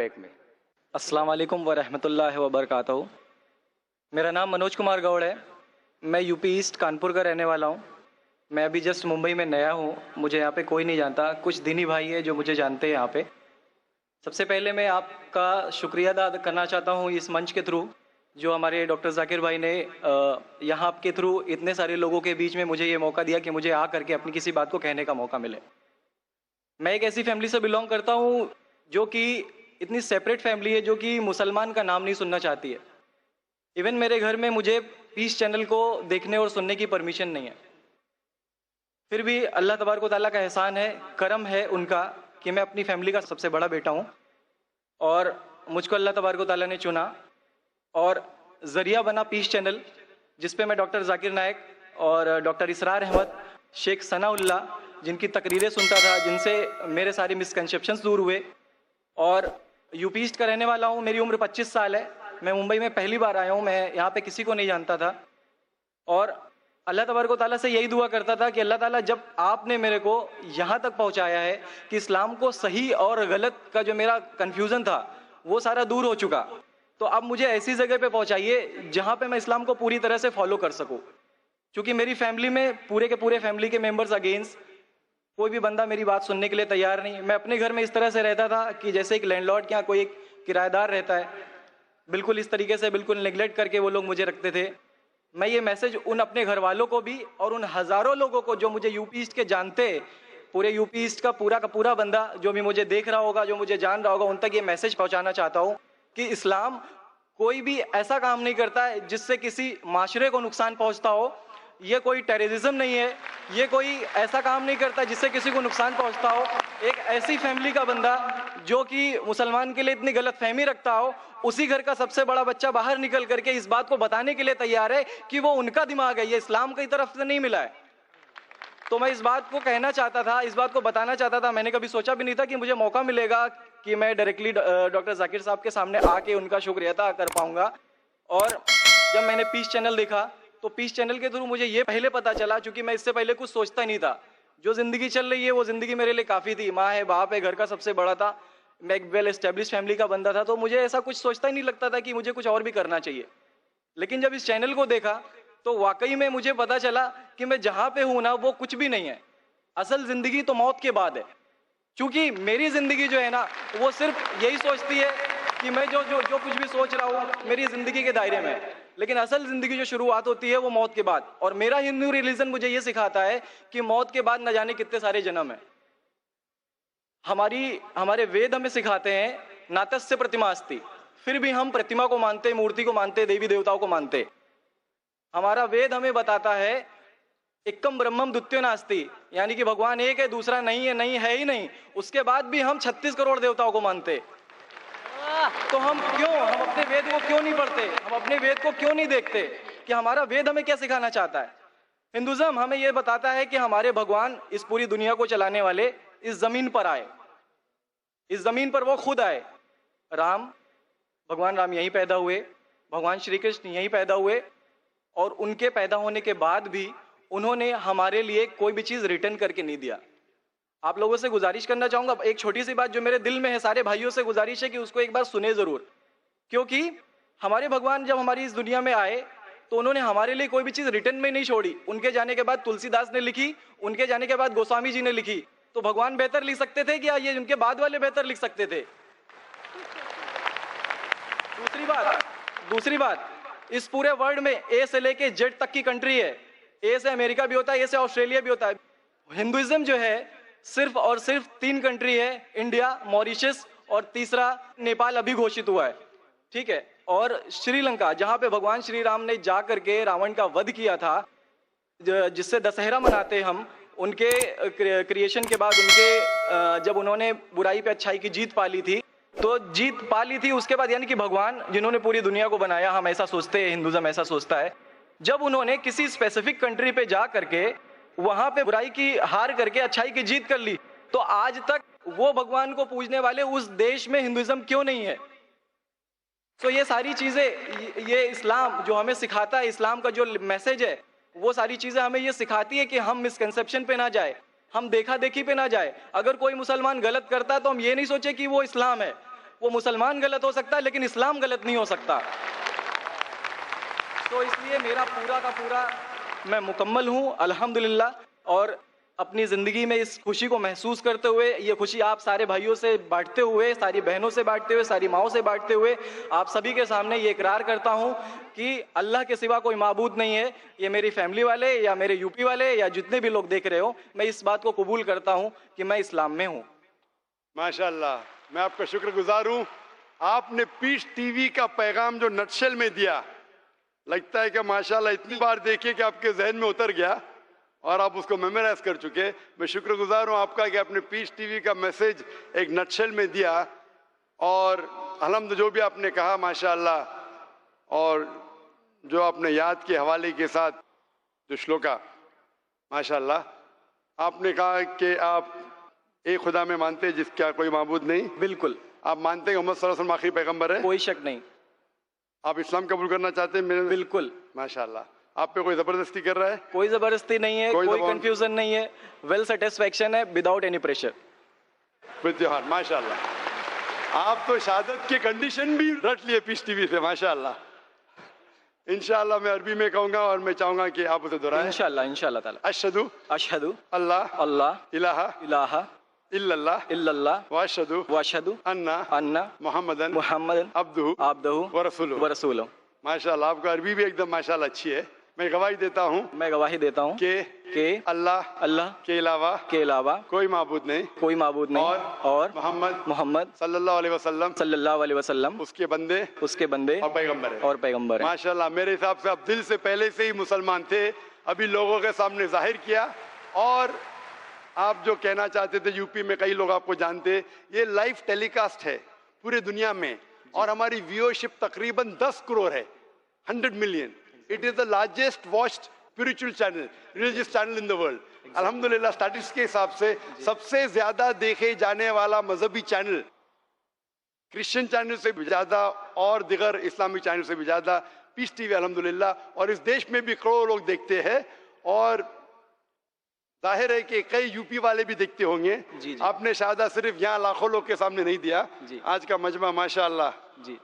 Track में। अस्सलाम वालेकुम व रहमतुल्लाहि व बरकातहू। मेरा नाम मनोज कुमार गौड़ है। मैं यूपी ईस्ट कानपुर का रहने वाला हूँ। मैं अभी जस्ट मुंबई में नया हूँ, मुझे यहाँ पे कोई नहीं जानता, कुछ दीनी भाई है जो मुझे जानते हैं यहाँ पे। सबसे पहले मैं आपका शुक्रिया अदा करना चाहता हूँ इस मंच के थ्रू, जो हमारे डॉक्टर जाकिर भाई ने यहाँ आपके थ्रू इतने सारे लोगों के बीच में मुझे ये मौका दिया कि मुझे आ करके अपनी किसी बात को कहने का मौका मिले। मैं एक ऐसी फैमिली से बिलोंग करता हूँ जो कि इतनी सेपरेट फैमिली है, जो कि मुसलमान का नाम नहीं सुनना चाहती है। इवन मेरे घर में मुझे पीस चैनल को देखने और सुनने की परमिशन नहीं है। फिर भी अल्लाह तबारक व तआला का एहसान है, करम है उनका कि मैं अपनी फैमिली का सबसे बड़ा बेटा हूँ और मुझको अल्लाह तबारक व तआला ने चुना और ज़रिया बना पीस चैनल, जिसपे मैं डॉक्टर जाकिर नायक और डॉक्टर इसरार अहमद, शेख सनाउल्लाह, जिनकी तकरीरें सुनता था, जिनसे मेरे सारे मिसकंसेप्शंस दूर हुए। और यूपी ईस्ट का रहने वाला हूँ, मेरी उम्र 25 साल है। मैं मुंबई में पहली बार आया हूँ, मैं यहाँ पे किसी को नहीं जानता था और अल्लाह तबारक व तआला से यही दुआ करता था कि अल्लाह ताला जब आपने मेरे को यहाँ तक पहुँचाया है कि इस्लाम को सही और गलत का जो मेरा कन्फ्यूज़न था वो सारा दूर हो चुका, तो अब मुझे ऐसी जगह पे पहुँचाइए जहाँ पे मैं इस्लाम को पूरी तरह से फॉलो कर सकूँ। क्योंकि मेरी फैमिली में पूरे के पूरे फैमिली के मेंबर्स अगेंस्ट, कोई भी बंदा मेरी बात सुनने के लिए तैयार नहीं। मैं अपने घर में इस तरह से रहता था कि जैसे एक लैंडलॉर्ड के यहाँ कोई एक किराएदार रहता है, बिल्कुल इस तरीके से बिल्कुल नेग्लेक्ट करके वो लोग मुझे रखते थे। मैं ये मैसेज उन अपने घर वालों को भी और उन हज़ारों लोगों को जो मुझे यूपी ईस्ट के जानते, पूरे यूपी ईस्ट का पूरा बंदा जो भी मुझे देख रहा होगा, जो मुझे जान रहा होगा, उन तक ये मैसेज पहुँचाना चाहता हूँ कि इस्लाम कोई भी ऐसा काम नहीं करता है जिससे किसी माशरे को नुकसान पहुँचता हो। ये कोई टेररिज्म नहीं है, ये कोई ऐसा काम नहीं करता जिससे किसी को नुकसान पहुंचता हो। एक ऐसी फैमिली का बंदा जो कि मुसलमान के लिए इतनी गलत फहमी रखता हो, उसी घर का सबसे बड़ा बच्चा बाहर निकल करके इस बात को बताने के लिए तैयार है कि वो उनका दिमाग है, ये इस्लाम की तरफ से नहीं मिला है। तो मैं इस बात को कहना चाहता था, इस बात को बताना चाहता था। मैंने कभी सोचा भी नहीं था कि मुझे मौका मिलेगा कि मैं डायरेक्टली डॉक्टर जाकिर साहब के सामने आके उनका शुक्रिया अदा कर पाऊंगा। और जब मैंने पीस चैनल देखा तो पीस चैनल के थ्रू मुझे ये पहले पता चला, क्योंकि मैं इससे पहले कुछ सोचता नहीं था। जो ज़िंदगी चल रही है वो ज़िंदगी मेरे लिए काफ़ी थी, माँ है, बाप है, घर का सबसे बड़ा था, मैं एक वेल एस्टेब्लिश फैमिली का बंदा था, तो मुझे ऐसा कुछ सोचता ही नहीं लगता था कि मुझे कुछ और भी करना चाहिए। लेकिन जब इस चैनल को देखा तो वाकई में मुझे पता चला कि मैं जहाँ पे हूँ ना वो कुछ भी नहीं है। असल ज़िंदगी तो मौत के बाद है। क्योंकि मेरी ज़िंदगी जो है ना वो सिर्फ यही सोचती है कि मैं जो जो जो कुछ भी सोच रहा हूँ मेरी ज़िंदगी के दायरे में है, लेकिन असल ज़िंदगी जो शुरुआत होती है वो मौत के बाद। और मेरा हिंदू रिलीजन मुझे ये सिखाता है कि मौत के बाद न जाने कितने सारे जन्म है। हमारे वेद हमें सिखाते हैं नातस्य प्रतिमास्ति, फिर भी हम प्रतिमा को मानते, मूर्ति को मानते, देवी देवताओं को मानते। हमारा वेद हमें बताता है एकम ब्रह्मम द्वितीयो नास्ति, यानी कि भगवान एक है, दूसरा नहीं है, नहीं है ही नहीं। उसके बाद भी हम 36 करोड़ देवताओं को मानते। तो हम अपने वेद को क्यों नहीं पढ़ते, हम अपने वेद को क्यों नहीं देखते कि हमारा वेद हमें क्या सिखाना चाहता है। हिंदुज़म हमें यह बताता है कि हमारे भगवान इस पूरी दुनिया को चलाने वाले इस जमीन पर आए, इस जमीन पर वो खुद आए। भगवान राम यहीं पैदा हुए, भगवान श्री कृष्ण यहीं पैदा हुए, और उनके पैदा होने के बाद भी उन्होंने हमारे लिए कोई भी चीज़ रिटर्न करके नहीं दिया। आप लोगों से गुजारिश करना चाहूंगा, एक छोटी सी बात जो मेरे दिल में है, सारे भाइयों से गुजारिश है कि उसको एक बार सुने जरूर। क्योंकि हमारे भगवान जब हमारी इस दुनिया में आए तो उन्होंने हमारे लिए कोई भी चीज रिटर्न में नहीं छोड़ी। उनके जाने के बाद तुलसीदास ने लिखी, उनके जाने के बाद गोस्वामी जी ने लिखी। तो भगवान बेहतर लिख सकते थे क्या ये उनके बाद वाले बेहतर लिख सकते थे? दूसरी बात, इस पूरे वर्ल्ड में ए से लेके जेड तक की कंट्री है। ए से अमेरिका भी होता है, ए से ऑस्ट्रेलिया भी होता है। हिंदुइज्म जो है सिर्फ और सिर्फ 3 कंट्री है, इंडिया, मॉरिशस और तीसरा नेपाल अभी घोषित हुआ है, ठीक है। और श्रीलंका, जहां पे भगवान श्री राम ने जा करके रावण का वध किया था, जिससे दशहरा मनाते हम, उनके क्रिएशन के बाद, उनके जब उन्होंने बुराई पे अच्छाई की जीत पा ली थी, तो जीत पा ली थी उसके बाद, यानी कि भगवान जिन्होंने पूरी दुनिया को बनाया, हम ऐसा सोचते हैं, हिंदुज़म ऐसा सोचता है, जब उन्होंने किसी स्पेसिफिक कंट्री पे जा करके वहां पे बुराई की हार करके अच्छाई की जीत कर ली, तो आज तक वो भगवान को पूजने वाले उस देश में हिंदुइज्म क्यों नहीं है? तो ये सारी चीजें, ये इस्लाम जो हमें सिखाता है, इस्लाम का जो मैसेज है, वो सारी चीजें हमें ये सिखाती है कि हम मिसकंसेप्शन पे ना जाए, हम देखा देखी पे ना जाए। अगर कोई मुसलमान गलत करता है तो हम ये नहीं सोचे कि वो इस्लाम है, वो मुसलमान गलत हो सकता है लेकिन इस्लाम गलत नहीं हो सकता। तो इसलिए मेरा पूरा का पूरा मैं मुकम्मल हूँ अल्हम्दुलिल्लाह, और अपनी ज़िंदगी में इस खुशी को महसूस करते हुए, ये खुशी आप सारे भाइयों से बांटते हुए, सारी बहनों से बांटते हुए, सारी माओं से बांटते हुए, आप सभी के सामने ये इकरार करता हूँ कि अल्लाह के सिवा कोई माबूद नहीं है। ये मेरी फैमिली वाले या मेरे यूपी वाले या जितने भी लोग देख रहे हो, मैं इस बात को कबूल करता हूँ कि मैं इस्लाम में हूँ। माशाल्लाह, मैं आपका शुक्रगुजार हूँ। आपने पीस टीवी का पैगाम जो नटशेल में दिया, लगता है कि माशाल्लाह इतनी बार देखिए कि आपके जहन में उतर गया और आप उसको मेमोराइज कर चुके। मैं शुक्रगुजार हूँ आपका कि आपने पीस टीवी का मैसेज एक नटशेल में दिया, और अल्हम्दुलिल्लाह जो भी आपने कहा माशाल्लाह, और जो आपने याद के हवाले के साथ जो श्लोका, माशाल्लाह आपने कहा कि आप एक खुदा में मानते हैं जिसका कोई माबूद नहीं। बिल्कुल। आप मानते हैं मोहम्मद सल्लल्लाहु अलैहि वसल्लम आखिरी पैगंबर है। कोई शक नहीं। आप इस्लाम कबूल करना चाहते हैं मेरे? बिल्कुल। माशाल्लाह। आप पे कोई जबरदस्ती कर रहा है? कोई जबरदस्ती नहीं है, कोई कंफ्यूजन नहीं है, वेल सेटिस्फेक्शन है without any pressure. With your heart, माशाल्लाह। आप तो शहादत के कंडीशन भी रट लिए पीस टीवी से, माशाल्लाह। इंशाल्लाह मैं अरबी में कहूंगा और मैं चाहूंगा कि आप उसे दोहराएं। इंशाल्लाह इंशाल्लाह ताला। अशहदु अशहदु अल्लाह अल्लाह इलाहा इलाहा इल्लल्लाह इल्लल्लाह व अशहदु व अशहदु अन्ना अन्ना मुहम्मदन मुहम्मदन अब्दुहु अब्दुहु व रसूलुहु। व रसूलुहु। माशाल्लाह, आपका अरबी भी एकदम माशाल्लाह अच्छी है। मैं गवाही देता हूँ मैं गवाही देता हूँ कि अल्लाह के अलावा कोई माबूद नहीं, कोई माबूद नहीं, और मोहम्मद सल्लल्लाहु अलैहि वसल्लम उसके बंदे और पैगंबर है। माशाल्लाह, मेरे हिसाब से आप दिल से पहले से ही मुसलमान थे, अभी लोगों के सामने जाहिर किया। और आप जो कहना चाहते थे, यूपी में कई लोग आपको जानते, ये लाइव टेलीकास्ट है पूरे दुनिया में, और हमारी व्यूअरशिप तकरीबन 10 करोड़ है, 100 million. It is the largest watched spiritual channel, religious channel in the world. अल्हम्दुलिल्लाह, स्टैटिस्टिक्स के हिसाब से सबसे ज्यादा देखे जाने वाला मजहबी चैनल, क्रिश्चियन चैनल से भी ज्यादा और दिगर इस्लामिक चैनल से भी ज्यादा पीस टीवी अल्हम्दुलिल्लाह। और इस देश में भी करोड़ों लोग देखते हैं, और जाहिर है कि कई यूपी वाले भी देखते होंगे। जी। आपने शायद सिर्फ यहाँ लाखों लोग के सामने नहीं दिया जी। आज का मजमा माशाल्लाह जी,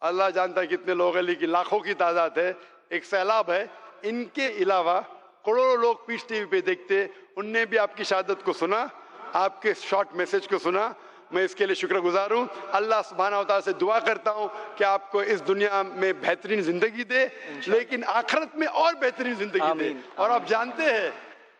अल्लाह जानता है कितने लोग हैं, लेकिन लाखों की तादाद है, एक सैलाब है। इनके अलावा करोड़ों लोग पीस टीवी पे देखते, उनने भी आपकी शहादत को सुना, आपके शॉर्ट मैसेज को सुना। मैं इसके लिए शुक्रगुजार हूँ। अल्लाह सुब्हानहू व तआला से दुआ करता हूँ कि आपको इस दुनिया में बेहतरीन जिंदगी दे, लेकिन आखिरत में और बेहतरीन जिंदगी दे। और आप जानते हैं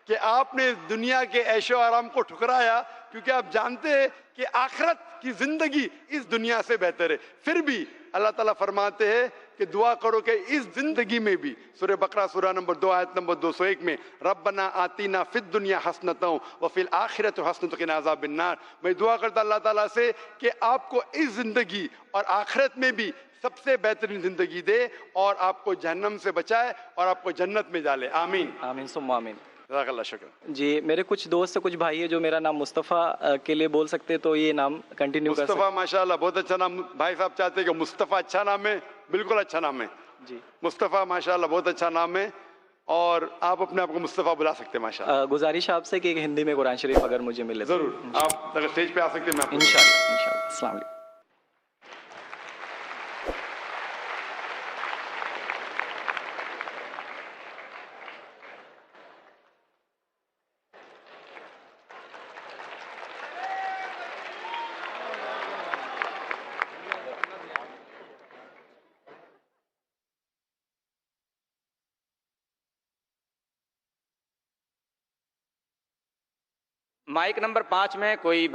कि आपने दुनिया के ऐशो आराम को ठुकराया, क्योंकि आप जानते हैं कि आखिरत की जिंदगी इस दुनिया से बेहतर है। फिर भी अल्लाह ताला फरमाते हैं कि दुआ करो कि इस जिंदगी में भी, सूरह बकरा सूरह नंबर 2 आयत नंबर 201 में, रब्बना आतीना फिद दुनिया हसनतों व फिल आखिरत हसनतों के नाज़ाबिन नार। मैं दुआ करता अल्लाह ताला से कि आपको इस जिंदगी और आखिरत में भी सबसे बेहतरीन जिंदगी दे, और आपको जहन्नम से बचाए और आपको जन्नत में डाले। आमीन आमीन सुम्मा आमीन। शुक्र। जी, मेरे कुछ दोस्त से कुछ भाई है जो मेरा नाम मुस्तफ़ा के लिए बोल सकते, तो ये नाम कंटिन्यू कर सकते। मुस्तफ़ा माशाल्लाह बहुत अच्छा नाम। भाई साहब चाहते हैं कि मुस्तफ़ा अच्छा नाम है, बिल्कुल अच्छा नाम है जी। मुस्तफ़ा माशाल्लाह बहुत अच्छा नाम है, और आप अपने आप को मुस्तफ़ा बुला सकते हैं माशाल्लाह। गुजारिश आपसे कि हिंदी में कुरान शरीफ अगर मुझे मिले। जरूर, आप अगर स्टेज पे आ सकते हैं, मैं आपको इंशाल्लाह इंशाल्लाह। अस्सलाम वालेकुम। माइक नंबर 5 में कोई